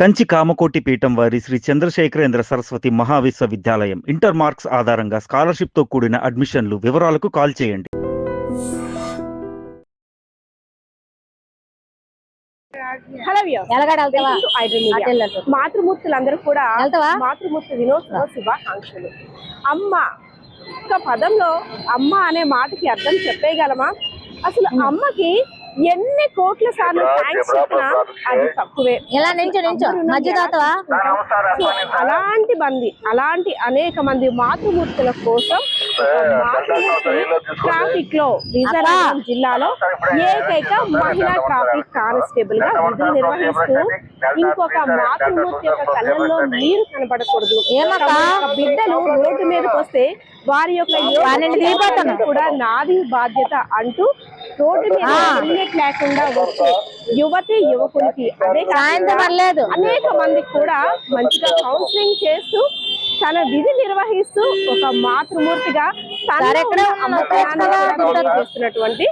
కంచి కామకోటి పీఠం వారి Shri Chandrasekharendra Saraswati మహావిశ్వవిద్యాలయం inter marks ఆధారంగా స్కాలర్షిప్ తో కూడిన అడ్మిషన్లు వివరాలకు కాల్ చేయండి. మాతృమూర్తులందరూ కూడా మాతృమూర్తి దినోత్సవ శుభాకాంక్షలు. అమ్మ ఒక్క పదంలో అమ్మ అనే మాటకి అర్థం చెప్పేయగలమా? అసలు అమ్మకి ఎన్ని కోట్ల సార్లు థ్యాంక్స్ చెప్పినా అది తక్కువే. అలాంటి అనేక మంది మాతృమూర్తుల కోసం ట్రాఫిక్ లో విజయనగరం జిల్లాలో ఏకైక మహిళా ట్రాఫిక్ కానిస్టేబుల్ గా విధులు నిర్వహిస్తూ ఇంకొక మాతృమూర్తి యొక్క కళ్ళల్లో నీరు కనబడకూడదు. బిడ్డలు రోడ్డు మీదకి వస్తే వారి యొక్క కూడా నాది బాధ్యత అంటూ రోడ్డు మీద హెల్మెట్ లేకుండా వచ్చే యువతి యువకులకి అనేక మందికి కూడా మంచిగా కౌన్సిలింగ్ చేస్తూ తన విధి నిర్వహిస్తూ ఒక మాతృమూర్తిగా చేస్తున్నటువంటి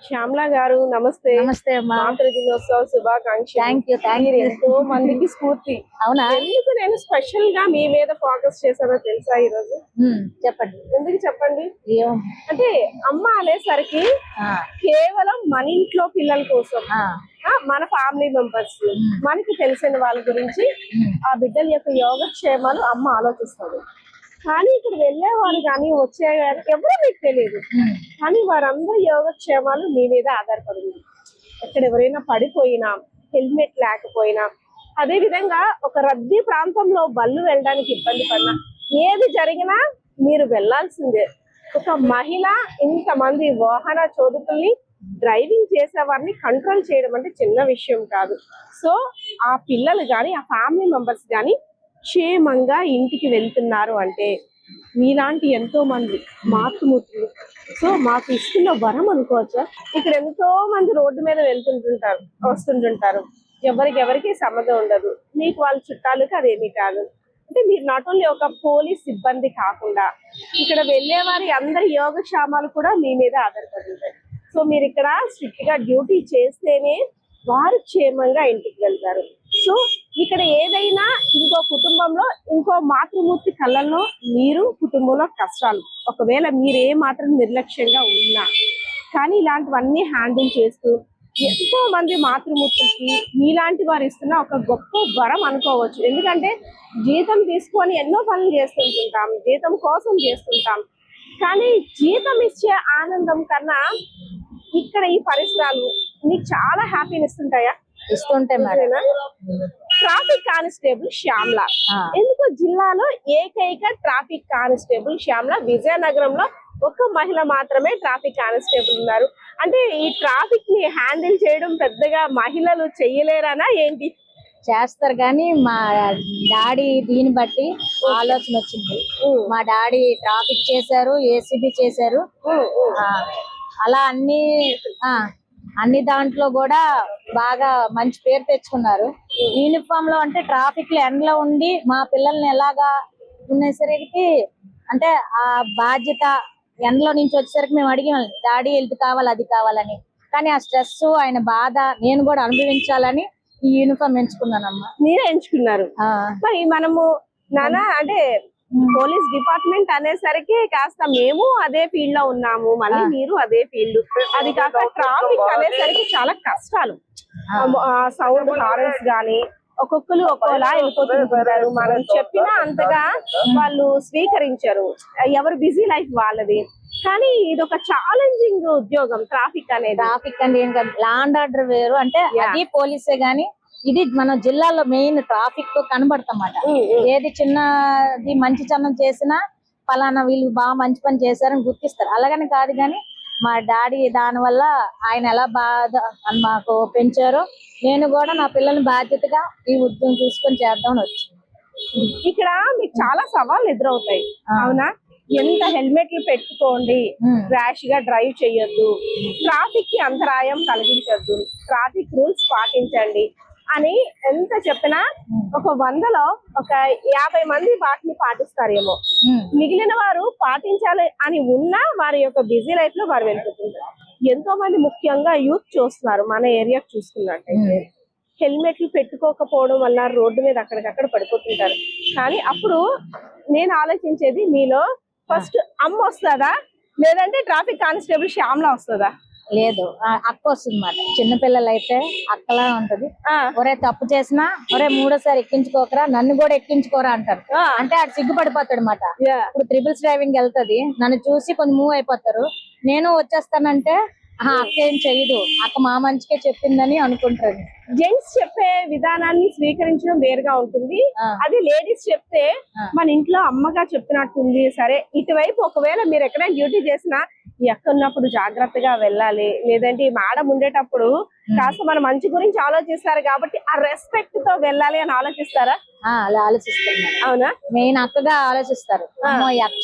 శ్యామల గారు నమస్తే. నమస్తే అమ్మా. మాతృదినోత్సవ శుభాకాంక్షలు. ఎంతో మందికి స్ఫూర్తి. అవునా? ఎందుకు నేను స్పెషల్ గా మీ మీద ఫోకస్ చేశానో తెలుసా ఈ రోజు? చెప్పండి. ఎందుకు చెప్పండి. అంటే అమ్మ అనేసరికి కేవలం మన ఇంట్లో పిల్లల కోసం, మన ఫ్యామిలీ మెంబర్స్, మనకి తెలిసిన వాళ్ళ గురించి ఆ బిడ్డల యొక్క యోగక్షేమాలు అమ్మ ఆలోచిస్తుంది. కానీ ఇక్కడ వెళ్ళేవారు కానీ వచ్చేవారు ఎవరో మీకు తెలియదు. కానీ వారందరూ యోగక్షేమాలు మీ మీద ఆధారపడింది. ఎక్కడ ఎవరైనా పడిపోయినా, హెల్మెట్ లేకపోయినా, అదే విధంగా ఒక రద్దీ ప్రాంతంలో బళ్ళు వెళ్ళడానికి ఇబ్బంది పడినా, ఏది జరిగినా మీరు వెళ్లాల్సిందే. ఒక మహిళ ఇంతమంది వాహన చోదకుల్ని డ్రైవింగ్ చేసే వారిని కంట్రోల్ చేయడం అంటే చిన్న విషయం కాదు. సో ఆ పిల్లలు కానీ ఆ ఫ్యామిలీ మెంబర్స్ కానీ క్షేమంగా ఇంటికి వెళ్తున్నారు అంటే మీలాంటి ఎంతో మంది మాతృమూర్తులు సో మాకు ఇస్తున్న వరం అనుకోవచ్చా? ఇక్కడ ఎంతో మంది రోడ్డు మీద వస్తుంటుంటారు. ఎవరికి సంబంధం ఉండదు. మీకు వాళ్ళ చుట్టాలకి అదేమీ కాదు. అంటే మీరు నాట్ ఓన్లీ ఒక పోలీస్ సిబ్బంది కాకుండా ఇక్కడ వెళ్ళే వారి అందరి యోగక్షేమాలు కూడా మీ మీద ఆధారపడి ఉంటాయి. సో మీరు ఇక్కడ స్ట్రిక్ట్ గా డ్యూటీ చేస్తేనే వారు క్షేమంగా ఇంటికి వెళ్తారు. సో ఇక్కడ ఏదైనా ఇంకో కుటుంబంలో ఇంకో మాతృమూర్తి కళ్ళల్లో మీరు కుటుంబంలో కష్టాలు, ఒకవేళ మీరే మాత్రం నిర్లక్ష్యంగా ఉన్నా కానీ ఇలాంటివన్నీ హ్యాండిల్ చేస్తూ ఎంతో మంది మాతృమూర్తికి మీలాంటి వారు ఇస్తున్న ఒక గొప్ప వరం అనుకోవచ్చు. ఎందుకంటే జీతం తీసుకొని ఎన్నో పనులు చేస్తుంటాం, జీతం కోసం చేస్తుంటాం. కానీ జీతం ఇచ్చే ఆనందం కన్నా ఇక్కడ ఈ పరిసరాలు మీకు చాలా హ్యాపీని ఇస్తుంటాయా? ఇస్తుంటాయి మేడం. ట్రాఫిక్ కానిస్టేబుల్ శ్యామల ఎందుకో జిల్లాలో ఏకైక ట్రాఫిక్ కానిస్టేబుల్ శ్యామల. విజయనగరంలో ఒక మహిళ మాత్రమే ట్రాఫిక్ కానిస్టేబుల్ ఉన్నారు. అంటే ఈ ట్రాఫిక్ ని హ్యాండిల్ చేయడం పెద్దగా మహిళలు చెయ్యలేరనా ఏంటి? చేస్తారు కానీ మా డాడీ దీన్ని బట్టి ఆలోచన వచ్చింది. మా డాడీ ట్రాఫిక్ చేశారు, ఏసీబీ చేశారు. అలా అన్ని దాంట్లో కూడా బాగా మంచి పేరు తెచ్చుకున్నారు. యూనిఫామ్ లో అంటే ట్రాఫిక్ లో ఎండలో ఉండి మా పిల్లల్ని ఎలాగా ఉండేసరికి అంటే ఆ బాధ్యత ఎండలో నుంచి వచ్చేసరికి మేము అడిగాం డాడీ ఇది కావాలి అది కావాలని. కానీ ఆ స్ట్రెస్ ఆయన బాధ నేను కూడా అనుభవించాలని ఈ యూనిఫామ్ ఎంచుకున్నానమ్మా. మీరే ఎంచుకున్నారు. మరి మనము నానా అంటే పోలీస్ డిపార్ట్మెంట్ అనేసరికి కాస్త మేము అదే ఫీల్డ్ లో ఉన్నాము, మళ్ళీ మీరు అదే ఫీల్డ్. అది కాక ట్రాఫిక్ అనేసరికి చాలా కష్టాలు. సౌండ్ హారన్స్ గానీ ఒక్కొక్కరు ఒక్కోలా వెళ్ళిపోతుంటారు. మనం చెప్పినా అంతగా వాళ్ళు స్వీకరించరు. ఎవరు బిజీ లైఫ్ వాళ్ళది. కానీ ఇది ఒక ఛాలెంజింగ్ ఉద్యోగం ట్రాఫిక్ అనేది. ట్రాఫిక్ అంటే ఏం కాదు, లా అండ్ ఆర్డర్ వేరు. అంటే అది పోలీసే గానీ ఇది మన జిల్లాలో మెయిన్ ట్రాఫిక్ తో కనబడతామాట. ఏది చిన్నది మంచి చన్నం చేసినా పలానా వీళ్ళు బాగా మంచి పని చేశారని గుర్తిస్తారు. అలాగని కాదు కానీ మా డాడీ దాని వల్ల ఆయన ఎలా బాధ మాకు పెంచారో నేను కూడా నా పిల్లల్ని బాధ్యతగా ఈ ఉద్యోగం చూసుకొని చేద్దామని వచ్చింది. ఇక్కడ మీకు చాలా సవాళ్ళు ఎదురవుతాయి అవునా? ఎంత హెల్మెట్లు పెట్టుకోండి, ర్యాష్ గా డ్రైవ్ చేయొద్దు, ట్రాఫిక్ కి అంతరాయం కలిగించొద్దు, ట్రాఫిక్ రూల్స్ పాటించండి అని ఎంత చెప్పినా ఒక 100లో ఒక 50 మంది వాటిని పాటిస్తారేమో. మిగిలిన వారు పాటించాలి అని ఉన్నా వారి యొక్క బిజీ లైఫ్ లో వారు వెళ్ళిపోతుంటారు. ఎంతో మంది ముఖ్యంగా యూత్ చూస్తున్నారు మన ఏరియా చూసుకున్నట్టయితే హెల్మెట్లు పెట్టుకోకపోవడం వల్ల రోడ్డు మీద అక్కడికక్కడ పడిపోతుంటారు. కానీ అప్పుడు నేను ఆలోచించేది మీలో ఫస్ట్ అమ్మ వస్తుందా లేదంటే ట్రాఫిక్ కానిస్టేబుల్ శ్యామ్లా వస్తుందా? లేదు, అక్క వస్తుంది అన్నమాట. చిన్నపిల్లలు అయితే అక్కలా ఉంటది. ఒరే తప్పు చేసినా ఒరే మూడోసారి ఎక్కించుకోకరా, నన్ను కూడా ఎక్కించుకోరా అంటారు. అంటే ఆడు సిగ్గుపడిపోతాడు అనమాట. ఇప్పుడు త్రిబుల్స్ డ్రైవింగ్ వెళ్తది, నన్ను చూసి కొంచెం మూవ్ అయిపోతారు. నేను వచ్చేస్తానంటే అక్క ఏం చెయ్యదు, అక్క మా మంచికే చెప్పిందని అనుకుంటారు. జెంట్స్ చెప్పే విధానాన్ని స్వీకరించడం వేరుగా ఉంటుంది. అది లేడీస్ చెప్తే మన ఇంట్లో అమ్మగా చెప్పినట్టుంది. సరే, ఇటువైపు ఒకవేళ మీరు ఎక్కడైనా డ్యూటీ చేసినా ఎక్కడున్నప్పుడు జాగ్రత్తగా వెళ్ళాలి, లేదంటే ఈ మేడం ఉండేటప్పుడు కాస్త మన మంచి గురించి ఆలోచిస్తారు కాబట్టి ఆ రెస్పెక్ట్ తో వెళ్ళాలి అని ఆలోచిస్తారా? అలా ఆలోచిస్తున్నారు. అవునా? మెయిన్ అక్కగా ఆలోచిస్తారు.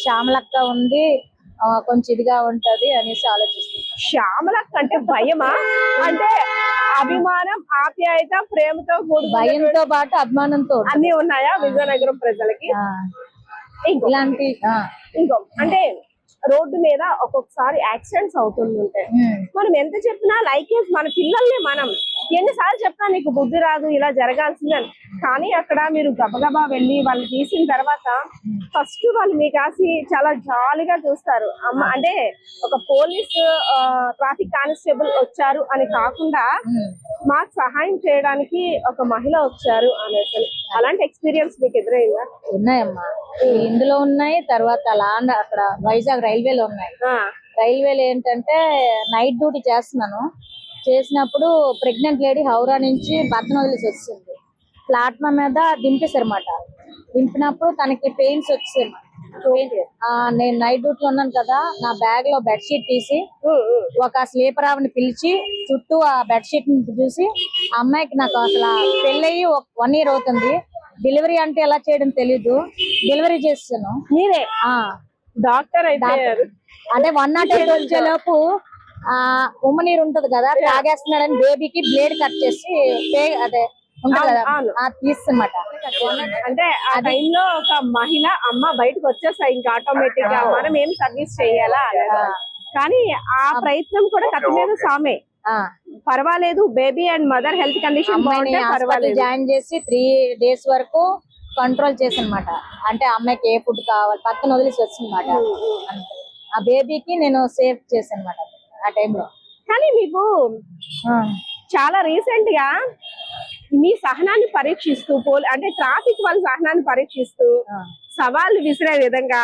శ్యామలక్క ఉంది, కొంచెం ఇదిగా ఉంటది అనేసి ఆలోచిస్తున్నారు. శ్యామలక్క అంటే భయమా? అంటే అభిమానం, ఆప్యాయత, ప్రేమతో భయంతో పాటు అభిమానంతో అన్ని ఉన్నాయా విజయనగరం ప్రజలకి? ఇలాంటి ఇంకో అంటే రోడ్డు మీద ఒక్కొక్కసారి యాక్సిడెంట్స్ అవుతుంటాయి. మనం ఎంత చెప్పినా లైక్ మన పిల్లల్ని మనం ఎన్నిసార్లు చెప్పినా నీకు బుద్ధి రాదు, ఇలా జరగాల్సిందని. కానీ అక్కడ మీరు గబగబా వెళ్ళి వాళ్ళు తీసిన తర్వాత ఫస్ట్ వాళ్ళు మీ కాసి చాలా జాలీగా చూస్తారు. అమ్మ అంటే ఒక పోలీస్ ట్రాఫిక్ కానిస్టేబుల్ వచ్చారు అని కాకుండా మాకు సహాయం చేయడానికి ఒక మహిళ వచ్చారు అనేసి. అలాంటి ఎక్స్పీరియన్స్ మీకు ఎదురైందా? ఉన్నాయమ్మా, ఇందులో ఉన్నాయి. తర్వాత అక్కడ వైజాగ్ రైల్వేలో ఉన్నాయి. రైల్వేలో ఏంటంటే నైట్ డ్యూటీ చేసినప్పుడు ప్రెగ్నెంట్ లేడీ హౌరా నుంచి భర్తను వదిలేసి వచ్చింది. ప్లాట్ఫామ్ మీద దింపేశారన్నమాట. దింపినప్పుడు తనకి పెయిన్స్ వచ్చాయి. నేను నైట్ డ్యూటీలో ఉన్నాను కదా, నా బ్యాగ్ లో బెడ్షీట్ తీసి ఒక స్లీపర్ ఆవిని పిలిచి చుట్టూ ఆ బెడ్షీట్ చూసి, ఆ అమ్మాయికి నాకు అసలు పెళ్ళయి 1 year అవుతుంది, డెలివరీ అంటే ఎలా చేయడం తెలీదు, డెలివరీ చేస్తాను. మీరే డాక్టర్ అయితే అంటే 108 వచ్చేలోపు ఉమ్మనీరు ఉంటది కదా, తాగేస్తున్నాడని బేబీకి బ్లేడ్ కట్ చేసి అదే ఉంటది కదా తీస్తున్నమాట. అంటే ఆ టైంలో ఒక మహిళ అమ్మ బయటకు వచ్చేస్తాయి ఇంకా ఆటోమేటిక్ గా మనం ఏం సర్వీస్ చేయాలా. కానీ ఆ ప్రయత్నం కూడా కత్తి మీద సామే. పర్వాలేదు, baby and mother health condition join చేసి 3 days వరకు కంట్రోల్ చేసనమాట. అంటే అమ్మాయికి ఏ ఫుడ్ కావాలి పక్కన వదిలేసి వచ్చిందన్నమాట. ఆ బేబీకి నేను సేవ్ చేసానమాట ఆ టైంలో. కానీ మీకు చాలా రీసెంట్ గా మీ సహనాన్ని పరీక్షిస్తూ అంటే ట్రాఫిక్ వాళ్ళ సహనాన్ని పరీక్షిస్తూ సవాళ్ళు విసిరే విధంగా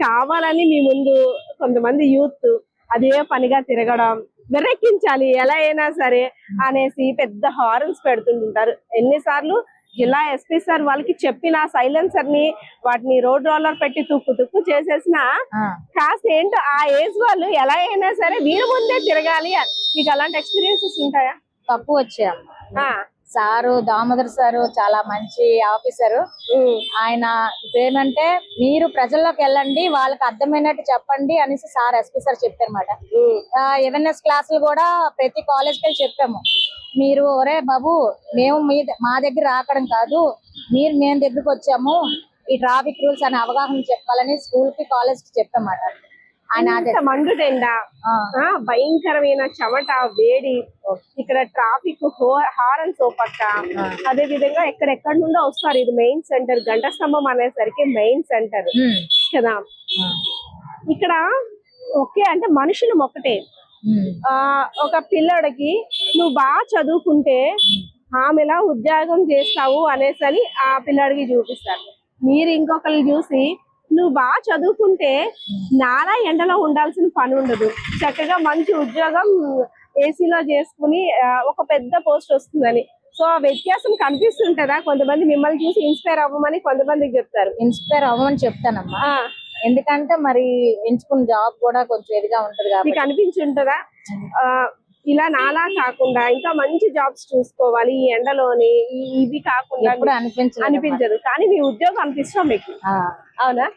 కావాలని మీ ముందు కొంతమంది యూత్ అదే పనిగా తిరగడం, విర్రెక్కించాలి ఎలా అయినా సరే అనేసి పెద్ద హార్న్స్ పెడుతుంటారు. ఎన్నిసార్లు జిల్లా ఎస్పీ సార్ వాళ్ళకి చెప్పిన సైలెన్సర్ ని వాటిని రోడ్ రోలర్ పెట్టి తుక్కు చేసేసిన కాస్త ఏంటో ఆ ఏజ్ వాళ్ళు ఎలా అయినా సరే వీరి ముందే తిరగాలి. మీకు అలాంటి ఎక్స్పీరియన్సెస్ ఉంటాయా? తక్కువ వచ్చాయమ్మా. సారు దామోదర్ సారు చాలా మంచి ఆఫీసరు. ఆయన ఏమంటే మీరు ప్రజల్లోకి వెళ్ళండి, వాళ్ళకి అర్థమైనట్టు చెప్పండి అనేసి సార్ ఎస్పీ సార్ చెప్పారన్నమాట. అవేర్నెస్ క్లాసులు కూడా ప్రతి కాలేజ్కి వెళ్ళి చెప్పాము. మీరు ఒరే బాబు మేము మా దగ్గర రాకడం కాదు, మేము దగ్గరకు వచ్చాము, ఈ ట్రాఫిక్ రూల్స్ అనే అవగాహన చెప్పాలని స్కూల్ కి కాలేజ్ కి చెప్పామాట. ఆయన మండుటెండ, భయంకరమైన చెమట, వేడి, ఇక్కడ ట్రాఫిక్ హారన్స్ ఓ పక్క, అదే విధంగా ఎక్కడెక్కడ నుండో వస్తారు. ఇది మెయిన్ సెంటర్, గంట స్తంభం అనేసరికి మెయిన్ సెంటర్ కదా. ఇక్కడ ఓకే అంటే మనుషులు ఒక్కటే. ఒక పిల్లడికి నువ్వు బాగా చదువుకుంటే ఆమెలా ఉద్యోగం చేస్తావు అనేసి ఆ పిల్లడికి చూపిస్తారు. మీరు ఇంకొకరిని చూసి నువ్వు బాగా చదువుకుంటే నాలా ఎండలో ఉండాల్సిన పని ఉండదు, చక్కగా మంచి ఉద్యోగం ఏసీలో చేసుకుని ఒక పెద్ద పోస్ట్ వస్తుందని. సో ఆ వ్యత్యాసం కనిపిస్తుంటదా? కొంతమంది మిమ్మల్ని చూసి ఇన్స్పైర్ అవ్వమని కొంతమందికి చెప్తారు. ఇన్స్పైర్ అవ్వమని చెప్తానమ్మా, ఎందుకంటే మరి ఎంచుకున్న జాబ్ కూడా కొంచెం ఇదిగా ఉంటది కాబట్టి. మీకు అనిపించి ఉంటదా ఇలా నాలా కాకుండా ఇంకా మంచి జాబ్స్ చూసుకోవాలి ఈ ఎండలోని, ఇవి కాకుండా? అనిపించదు, కానీ మీ ఉద్యోగం అనిపిస్తాం మీకు. అవునా?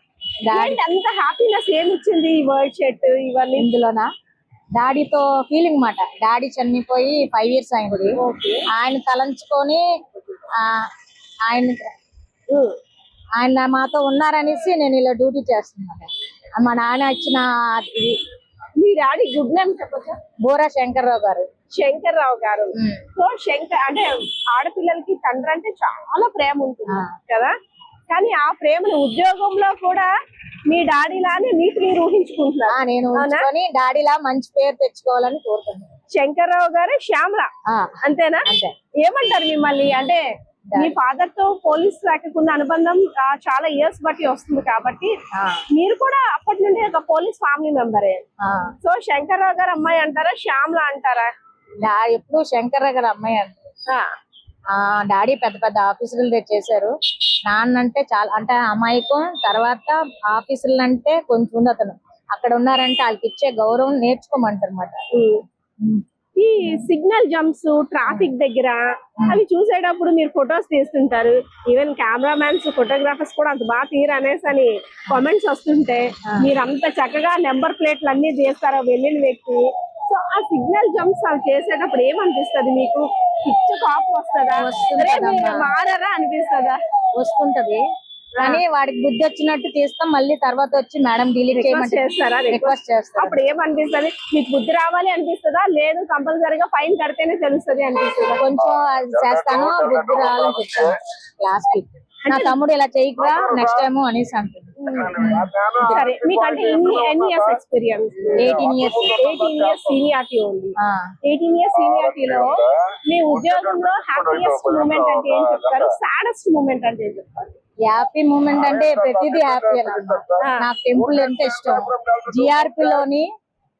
అంత హ్యాపీనెస్ ఏమి ఇచ్చింది ఈ వర్డ్ షర్ట్ ఇవన్నీ? ఇందులోనా డాడీతో ఫీలింగ్ మాట. డాడీ చనిపోయి 5 years అయింది. ఆయన తలంచుకొని ఆయన మాతో ఉన్నారనేసి నేను ఇలా డ్యూటీ చేస్తున్నాను. మా నాన్న ఇచ్చిన మీ డాడీ గుడ్ నేమ్ చెప్పచ్చా? బోరా శంకర్రావు గారు. శంకర్రావు గారు. సో అంటే ఆడపిల్లలకి తండ్రి అంటే చాలా ప్రేమ ఉంటుంది కదా, కానీ ఆ ప్రేమను ఉద్యోగంలో కూడా మీ డాడీ లానే మీకు మీరు ఊహించుకుంటున్నారు. నేను ఊహించుకొని డాడీలా మంచి పేరు తెచ్చుకోవాలని కోరుకుంటున్నాను. శంకర్రావు గారు శ్యామల అంతేనా? ఏమంటారు మిమ్మల్ని? అంటే మీ ఫాదర్ తో పోలీస్ శాఖకు ఉన్న అనుబంధం చాలా ఇయర్స్ బట్టి వస్తుంది కాబట్టి మీరు కూడా అప్పటి నుండి ఒక పోలీస్ ఫ్యామిలీ మెంబరే. సో శంకర్రావు గారు అమ్మాయి అంటారా, శ్యామల అంటారా? ఎప్పుడు శంకర్రావు గారు అమ్మాయి అంటారు. డాడీ పెద్ద పెద్ద ఆఫీసులు చేశారు. నాన్న అంటే చాలా అంటే అమాయకం. తర్వాత ఆఫీసులు అంటే కొంచెం ఉంది అతను. అక్కడ ఉన్నారంటే వాళ్ళకి ఇచ్చే గౌరవం నేర్చుకోమంటారు అన్నమాట. ఈ సిగ్నల్ జంప్స్ ట్రాఫిక్ దగ్గర అవి చూసేటప్పుడు మీరు ఫొటోస్ తీస్తుంటారు. ఈవెన్ కెమెరామ్యాన్స్ ఫోటోగ్రాఫర్స్ కూడా అంత బాగా తీరు అనేసి అని కామెంట్స్ వస్తుంటే మీరు అంత చక్కగా నెంబర్ ప్లేట్లు అన్ని చేస్తారో వెళ్ళిన వ్యక్తి. సో ఆ సిగ్నల్ జంప్స్ అవి చేసేటప్పుడు ఏమనిపిస్తుంది మీకు? పిచ్చ కాపు వస్తుందా, మారరా అనిపిస్తుందా? వస్తుంటది, కానీ వాడికి బుద్ధి వచ్చినట్టు తీస్తాం. మళ్ళీ తర్వాత వచ్చి మేడం డిలీట్ చేయమని చేస్తారా? రిక్వెస్ట్ చేస్తారు. అప్పుడు ఏమనిపిస్తుంది మీకు? బుద్ధి రావాలి అనిపిస్తుందా, లేదు కంపల్సరీగా ఫైన్ కడితేనే తెలుస్తుంది అనిపిస్తుందా? కొంచెం అది చేస్తాను, బుద్ధి రావాలని చెప్తాను క్లాస్ కి. నా తమ్ముడు ఇలా చేయకురా నెక్స్ట్ టైం అనేసి అంటుంది. సరే, మీకంటే ఎన్ని years experience? 18 years. 18 years seniority ఉంది. 18 years సీనియారిటీలో మీ ఉద్యోగంలో హ్యాపీయెస్ట్ మూమెంట్ అంటే ఏం చెప్తారు? సాడెస్ట్ మూమెంట్ అంటే ఏం చెప్తారు? హ్యాపీ మూమెంట్ అంటే ప్రతిదీ హ్యాపీ. నాకు టెంపుల్ అంటే ఇష్టం. జిఆర్పి లోని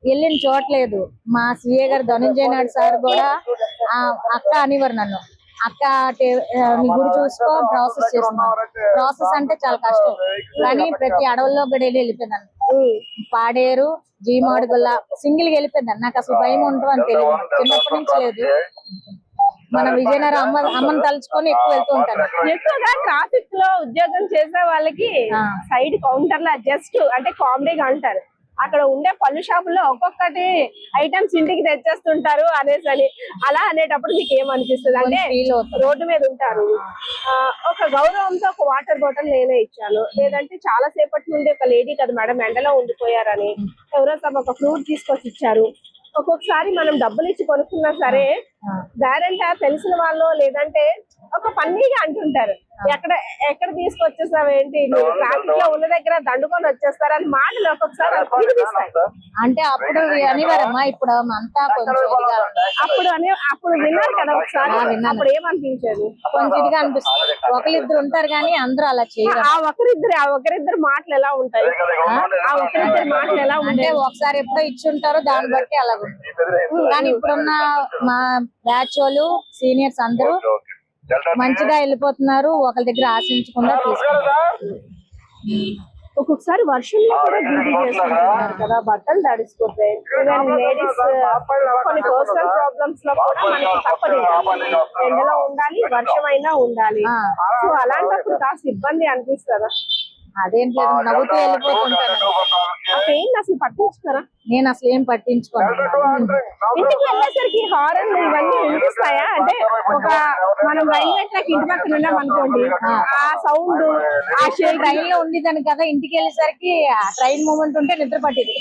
వెళ్ళిన చోట్లేదు. మా సిఏ గారు ధనుంజయ నాయుడు సార్ కూడా అక్క అనేవారు నన్ను. అక్క నీ గుడి చూసుకో, ప్రాసెస్ చేస్తున్నాను. ప్రాసెస్ అంటే చాలా కష్టం, కానీ ప్రతి అడవుల్లో కూడా వెళ్ళిపోయిందాను. పాడేరు, జీమాడుగుల్ల సింగిల్ గా వెళ్ళిపోయిందాను. నాకు అసలు భయం ఉంటుంది అని తెలియదు, చిన్నప్పటి నుంచి లేదు. మన విజయనగరం అమ్మని తలుచుకొని ఎక్కువ వెళ్తూ ఉంటాను. ఎక్కువగా ట్రాఫిక్ లో ఉద్యోగం చేసే వాళ్ళకి సైడ్ కౌంటర్ లా జస్ట్ అంటే కామెడీగా అంటారు, అక్కడ ఉండే పళ్ళు షాపుల్లో ఒక్కొక్కటి ఐటమ్స్ ఇంటికి తెచ్చేస్తుంటారు అనేసి అని. అలా అనేటప్పుడు మీకు ఏమనిపిస్తుంది? అంటే రోడ్డు మీద ఉంటారు, ఒక గౌరవంతో ఒక వాటర్ బాటిల్ నేనే ఇచ్చాను, లేదంటే చాలా సేపటి నుండి ఒక లేడీ కదా మేడం ఎండలో ఉండిపోయారని ఎవరో ఒక ఫ్రూట్ తీసుకొచ్చి ఇచ్చారు. ఒక్కొక్కసారి మనం డబ్బులు ఇచ్చి కొనుక్కున్నా సరే గ్యారెంటీ తెలిసిన వాళ్ళు లేదంటే ఒక ఫన్నీగా అంటుంటారు, ఎక్కడ తీసుకొచ్చేసావు ఏంటి, మీరు ట్రాఫిక్ లో ఉన్న దగ్గర దండుకొని వచ్చేస్తారు అని మాటలు ఒక్కొక్కసారి వినిపిస్తాయి. అంటే అప్పుడు అనివారమ్మా, ఇప్పుడు అంతా కొంచెం అప్పుడు విన్నారు కదా ఒకసారి, అప్పుడు ఏమనిపించేది? కొంచెం ఇదిగా అనిపిస్తుంది. ఒకరిద్దరు ఉంటారు కానీ అందరూ అలా చేయరు. ఆ ఒకరిద్దరు మాటలు ఎలా ఉంటాయి? ఆ ఒకరిద్దరు మాటలు ఎలా ఉంటాయి? అంటే ఒకసారి ఎప్పుడో ఇచ్చి ఉంటారో దాన్ని బట్టి అలా ఉంటుంది. కానీ ఇప్పుడున్న మా బ్యాచ్ వాళ్ళు సీనియర్స్ అందరూ మంచిగా వెళ్ళిపోతున్నారు, ఒకరి దగ్గర ఆశించకుండా తీసుకుంటారు. ఒక్కొక్కసారి వర్షంలో కూడా డ్యూటీ చేస్తుంటారు కదా, బట్టలు తడిసిపోతాయి. ఈవెన్ లేడీస్ కొన్ని పర్సనల్ ప్రాబ్లమ్స్ లో కూడా మనకి తప్పదు, ఎండలో ఉండాలి, వర్షం అయినా ఉండాలి. సో అలాంటప్పుడు కాస్త ఇబ్బంది అనిపిస్తుందా? అదేం లేదు, నవ్వుతూ వెళ్ళిపోతుంటాను. ఆ పెయిన్ అసలు పట్టించుకోరా? నేను అసలు ఏం పట్టించుకోను. ఇంటికి వెళ్ళేసరికి హారన్లు ఇవన్నీ వినిపిస్తాయా? అంటే ఒక మనం రైల్వే ట్రాక్ ఇంటి పక్కన ఉన్నాం అనుకోండి, ఆ సౌండ్ ఆ ట్రైన్ లో ఉండేదాన్ని కదా, ఇంటికి వెళ్ళేసరికి ట్రైన్ మూమెంట్ ఉంటే నిద్ర పట్టేది.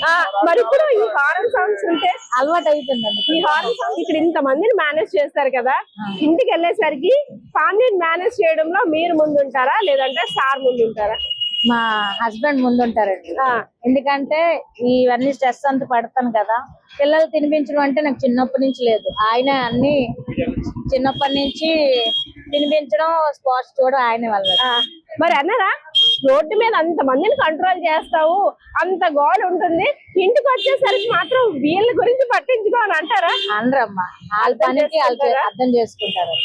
మరి ఇప్పుడు ఈ హారన్ సౌండ్స్ ఉంటే అలవాటు అయిపోయిందండి. ఈ హారన్ సౌండ్ ఇక్కడ ఇంత మందిని మేనేజ్ చేస్తారు కదా, ఇంటికి వెళ్ళేసరికి ఫ్యామిలీని మేనేజ్ చేయడంలో మీరు ముందుంటారా లేదంటే సార్ ముందుంటారా? మా హస్బెండ్ ముందుంటారండి. ఎందుకంటే ఇవన్నీ స్ట్రెస్ అంతా పడతాను కదా, పిల్లలు తినిపించడం అంటే నాకు చిన్నప్పటి నుంచి లేదు. ఆయన అన్ని చిన్నప్పటి నుంచి తినిపించడం, స్పోర్ట్స్ చూడడం ఆయన వల్ల. మరి అన్నారా రోడ్డు మీద అంత మందిని కంట్రోల్ చేస్తావు, అంత గోల్ ఉంటుంది, ఇంటికి వచ్చేసరికి మాత్రం వీళ్ళ గురించి పట్టించుకోని అంటారా? అనరమ్మా, వాళ్ళ పనికి అర్థం చేసుకుంటారు.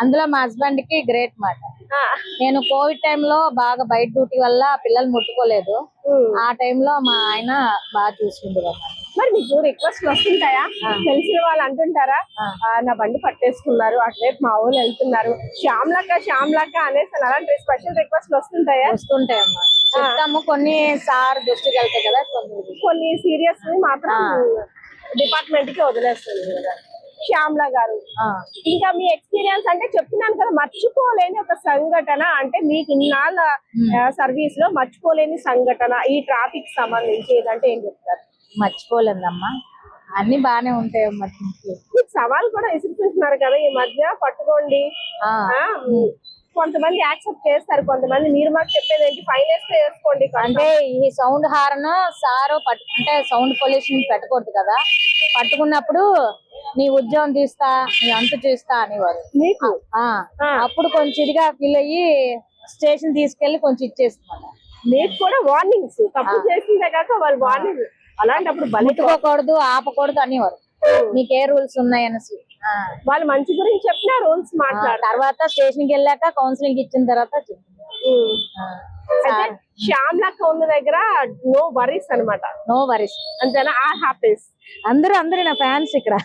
అందులో మా హస్బెండ్ కి గ్రేట్ మాట. నేను కోవిడ్ టైంలో బాగా బయట డ్యూటీ వల్ల పిల్లలు ముట్టుకోలేదు. ఆ టైంలో మా ఆయన బాగా చూసుకుంటారు. మరి మీకు రిక్వెస్ట్లు వస్తుంటాయా? తెలిసిన వాళ్ళు అంటుంటారా, నా బండి పట్టేసుకున్నారు, అటువైపు మా ఊళ్ళు వెళ్తున్నారు, శ్యామ్లక్క అనేసి అలాంటి స్పెషల్ రిక్వెస్ట్లు వస్తుంటాయా? వస్తుంటాయమ్మా, చెప్తాము. కొన్ని సార్ దృష్టికి వెళ్తాయి కదా, కొన్ని సీరియస్ మాత్రం డిపార్ట్మెంట్ కి వదిలేస్తుంది కదా. శ్యామ్ల గారు, ఇంకా మీ ఎక్స్పీరియన్స్ అంటే చెప్తున్నాను కదా, మర్చిపోలేని ఒక సంఘటన అంటే మీకు ఇన్నాళ్ళ సర్వీస్ లో మర్చిపోలేని సంఘటన ఈ ట్రాఫిక్ సంబంధించి ఏదంటే ఏం చెప్తారు? మర్చిపోలేదమ్మా, అన్ని బానే ఉంటాయి అమ్మా. మీకు సవాల్ కూడా విసురుతున్నారు కదా ఈ మధ్య, పట్టుకోండి. ఆ, కొంతమంది యాక్సెప్ట్ చేస్తారు, కొంతమంది మీరు మాకు చెప్పేది ఏంటి ఫైన్ వేస్తే వేసుకోండి అంటే ఈ సౌండ్ హార్న్ సారు అంటే సౌండ్ పొల్యూషన్ పెట్టకూడదు కదా, పట్టుకున్నప్పుడు నీ ఉద్యోగం తీస్తా, నీ అంతు చేస్తా అనేవారు. మీకు అప్పుడు కొంచెం ఇదిగా ఫీల్ అయ్యి స్టేషన్ తీసుకెళ్లి కొంచెం ఇచ్చేస్తున్నారు. మీకు కూడా వార్నింగ్స్, తప్పు చేసిందే కాక వాళ్ళు వార్నింగ్, అలాంటప్పుడు ముట్టుకోకూడదు ఆపకూడదు అనేవారు, నీకే రూల్స్ ఉన్నాయి అనేసి. వాళ్ళు మంచి గురించి చెప్పినా రూల్స్ మాట్లాడారు. తర్వాత స్టేషన్ కి వెళ్ళాక కౌన్సిలింగ్ ఇచ్చిన తర్వాత శ్యామ్లక్క ఉన్న దగ్గర నో వరీస్ అన్నమాట. నో వరీస్ అంతేనా? ఆర్ హ్యాపీస్ అందరూ నా ఫ్యాన్స్ ఇక్కడ.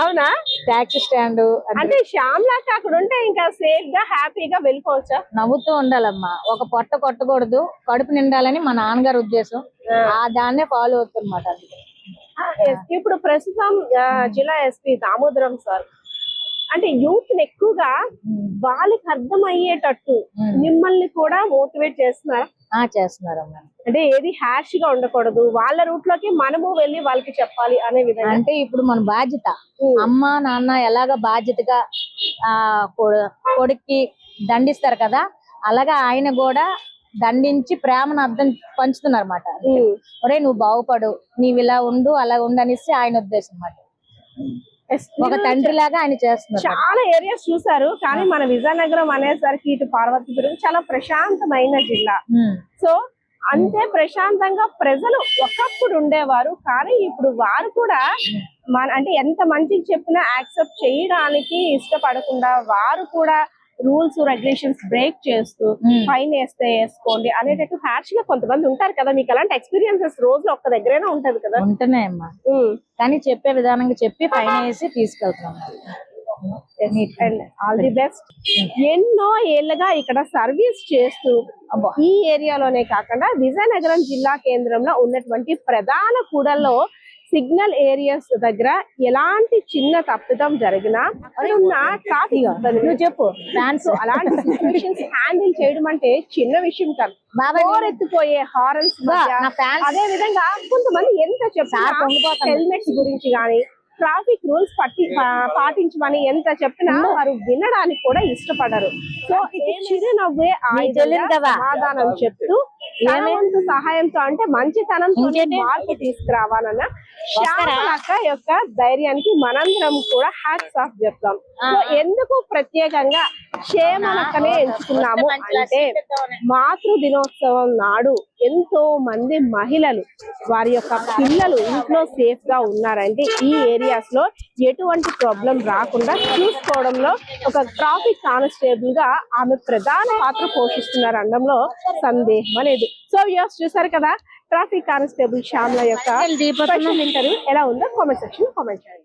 అవునా? టాక్సీ స్టాండ్ అంటే శ్యామ్లక్క అక్కడ ఉంటే ఇంకా సేఫ్ గా హ్యాపీగా వెళ్ళిపోవచ్చా? నవ్వుతూ ఉండాలమ్మా, ఒక పొట్ట కొట్టకూడదు, కడుపు నిండాలని మా నాన్నగారు ఉద్దేశం, దాన్నే ఫాలో అవుతున్నమాట. ఇప్పుడు ప్రస్తుతం జిల్లా ఎస్పీ దామోదరం సార్ అంటే యూత్ ని ఎక్కువగా వాళ్ళకి అర్థం అయ్యేటట్టు మిమ్మల్ని కూడా మోటివేట్ చేస్తున్నారా? చేస్తున్నారమ్మా. అంటే ఏది హ్యాష్ గా ఉండకూడదు, వాళ్ళ రూట్ లోకి మనము వెళ్ళి వాళ్ళకి చెప్పాలి అనే విధంగా. అంటే ఇప్పుడు మన బాధ్యత, అమ్మ నాన్న ఎలాగ బాధ్యతగా కొడుక్కి దండిస్తారు కదా, అలాగా ఆయన కూడా దండించి ప్రేమను అర్థం పంచుతున్నారు అన్నమాట. ఒరే నువ్వు బాగుపడు, నీవు ఇలా ఉండు అలా ఉండు అనేసి ఆయన ఉద్దేశం అన్నమాట. ఒక తండ్రి లాగా ఆయన చేస్తున్నారు. చాలా ఏరియాస్ చూసారు, కానీ మన విజయనగరం అనేసరికి ఇటు పార్వతీపురం చాలా ప్రశాంతమైన జిల్లా. సో అంతే ప్రశాంతంగా ప్రజలు ఒకప్పుడు ఉండేవారు, కానీ ఇప్పుడు వారు కూడా అంటే ఎంత మంచికి చెప్పినా యాక్సెప్ట్ చేయడానికి ఇష్టపడకుండా వారు కూడా రూల్స్ రెగ్యులేషన్స్ బ్రేక్ చేస్తూ ఫైన్ వేస్తే వేసుకోండి అనేటట్టు హ్యాష్ గా కొంతమంది ఉంటారు కదా. మీకు అలాంటి ఎక్స్పీరియన్సెస్ రోజు ఒక్క దగ్గరైనా ఉంటది కదా? ఉంటున్నాయమ్మా, కానీ చెప్పే విధానంగా చెప్పి ఫైన్ వేసి తీసుకెళ్తున్నాం. All the best. ఎన్నో ఏళ్లుగా ఇక్కడ సర్వీస్ చేస్తూ ఈ ఏరియాలోనే కాకుండా విజయనగరం జిల్లా కేంద్రంలో ఉన్నటువంటి ప్రధాన కూడల్లో సిగ్నల్ ఏరియాస్ దగ్గర ఎలాంటి చిన్న తప్పిదం జరిగినా ట్రాఫిక్ నువ్వు చెప్పు అలాంటి సిచ్యువేషన్స్ హ్యాండిల్ చేయడం అంటే చిన్న విషయం కాదు. ఎత్తిపోయే హారన్స్, అదే విధంగా కొంతమంది ఎంత చెప్పినా హెల్మెట్స్ గురించి గానీ ట్రాఫిక్ రూల్స్ పాటించమని ఎంత చెప్పినా వారు వినడానికి కూడా ఇష్టపడరు. సో చిరునవ్వే సమాధానం చెప్తూ ఏమంటూ సహాయంతో అంటే మంచితనంతో మార్పు తీసుకురావాలన్న శ్యామలక్క యొక్క ధైర్యానికి మనందరం కూడా హ్యాట్స్ ఆఫ్ చెప్తాం. సో ఎందుకు ప్రత్యేకంగా శ్యామలక్కనే ఎంచుకున్నాము అంటే మాతృ దినోత్సవం నాడు ఎంతో మంది మహిళలు వారి యొక్క పిల్లలు ఇంట్లో సేఫ్ గా ఉన్నారంటే ఈ ఏరియాస్ లో ఎటువంటి ప్రాబ్లం రాకుండా చూసుకోవడంలో ఒక ట్రాఫిక్ కానిస్టేబుల్ గా ఆమె ప్రధాన పాత్ర పోషిస్తున్నారు అనడంలో సందేహం లేదు. సో వ్యూవర్స్ చూసారు కదా ట్రాఫిక్ కానిస్టేబుల్ శ్యామల యొక్క ఇంటర్వ్యూ ఎలా ఉందో కామెంట్ సెక్షన్ కామెంట్ చేయండి.